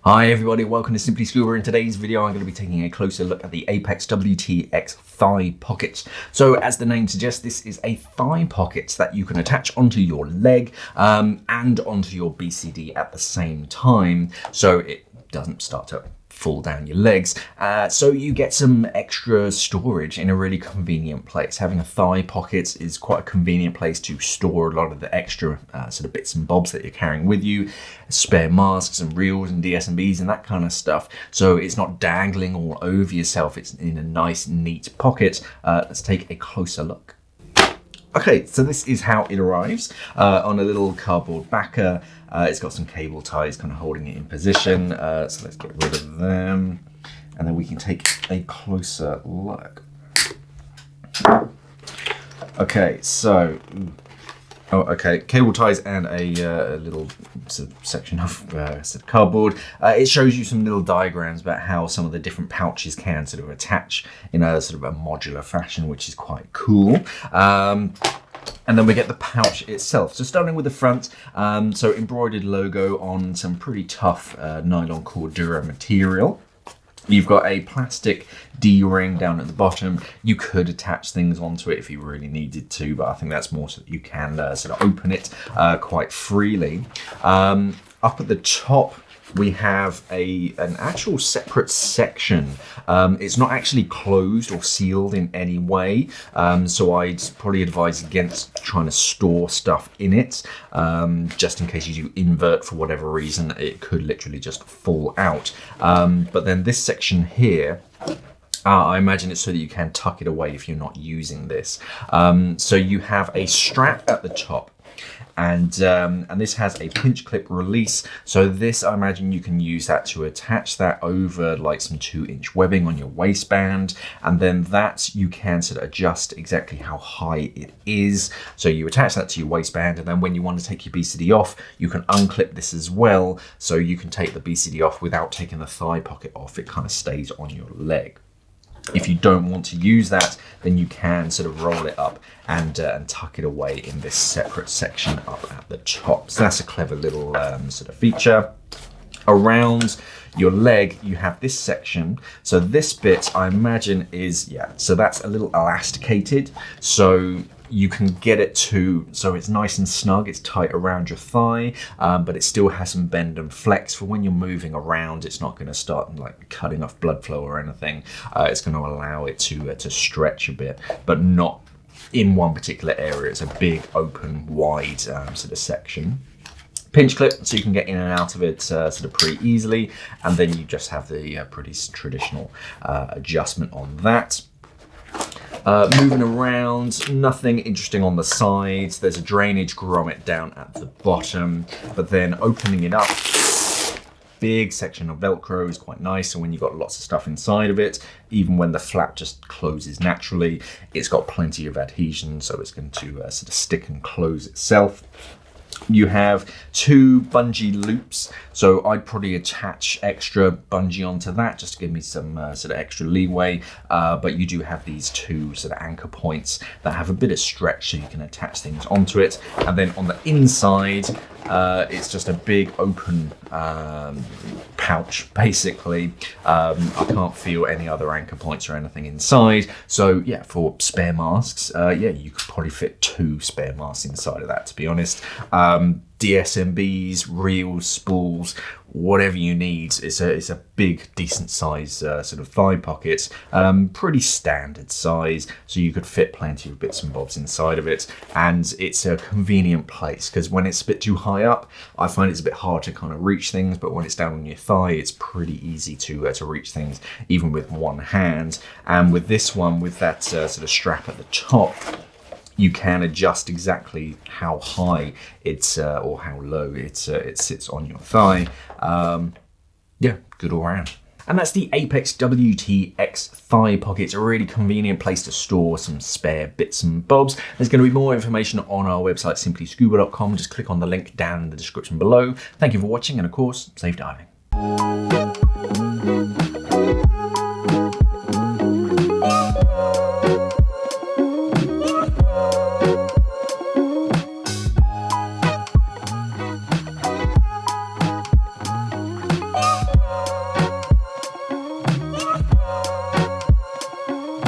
Hi everybody, welcome to Simply Scuba. In today's video I'm going to be taking a closer look at the Apex WTX thigh pockets. So as the name suggests, this is a thigh pocket that you can attach onto your leg and onto your BCD at the same time, so it doesn't start to fall down your legs. So you get some extra storage in a really convenient place. Having a thigh pocket is quite a convenient place to store a lot of the extra sort of bits and bobs that you're carrying with you, spare masks and reels and DSMBs and that kind of stuff. So it's not dangling all over yourself, it's in a nice neat pocket. Let's take a closer look. Okay, so this is how it arrives on a little cardboard backer. It's got some cable ties kind of holding it in position. So let's get rid of them. And then we can take a closer look. Okay, so, cable ties and a little sort of section of sort of cardboard. It shows you some little diagrams about how some of the different pouches can sort of attach in a sort of a modular fashion, which is quite cool. And then we get the pouch itself. So starting with the front, so embroidered logo on some pretty tough nylon Cordura material. You've got a plastic D-ring down at the bottom. You could attach things onto it if you really needed to, but I think that's more so that you can sort of open it quite freely. Up at the top, we have an actual separate section. It's not actually closed or sealed in any way, so I'd probably advise against trying to store stuff in it, just in case you do invert for whatever reason. It could literally just fall out. But then this section here, I imagine it's so that you can tuck it away if you're not using this. So you have a strap at the top. And this has a pinch clip release. So this, I imagine you can use that to attach that over like some 2-inch webbing on your waistband. And then that you can sort of adjust exactly how high it is. So you attach that to your waistband, and then when you want to take your BCD off, you can unclip this as well. So you can take the BCD off without taking the thigh pocket off. It kind of stays on your leg. If you don't want to use that, then you can sort of roll it up and tuck it away in this separate section up at the top. So that's a clever little sort of feature. Around your leg, you have this section. So this bit, I imagine, is, so that's a little elasticated. So you can get it so it's nice and snug, it's tight around your thigh, but it still has some bend and flex for when you're moving around. It's not going to start like cutting off blood flow or anything. It's going to allow it to stretch a bit, but not in one particular area. It's a big, open, wide sort of section. Pinch clip, so you can get in and out of it sort of pretty easily, and then you just have the pretty traditional adjustment on that. Moving around, nothing interesting on the sides. There's a drainage grommet down at the bottom, but then opening it up, big section of Velcro is quite nice. So when you've got lots of stuff inside of it, even when the flap just closes naturally, it's got plenty of adhesion, so it's going to sort of stick and close itself. You have 2 bungee loops, so I'd probably attach extra bungee onto that just to give me some sort of extra leeway, but you do have these 2 sort of anchor points that have a bit of stretch so you can attach things onto it. And then on the inside, it's just a big open pouch basically. I can't feel any other anchor points or anything inside, so yeah, for spare masks, you could probably fit 2 spare masks inside of that, to be honest. DSMBs, reels, spools, whatever you need. It's a big, decent size sort of thigh pocket, pretty standard size, so you could fit plenty of bits and bobs inside of it. And it's a convenient place because when it's a bit too high up, I find it's a bit hard to kind of reach things, but when it's down on your thigh, it's pretty easy to reach things even with one hand. And with this one, with that sort of strap at the top, you can adjust exactly how high it's or how low it sits on your thigh. Good all round. And that's the Apex WTX thigh pocket. It's a really convenient place to store some spare bits and bobs. There's going to be more information on our website, simplyscuba.com. Just click on the link down in the description below. Thank you for watching, and of course, safe diving.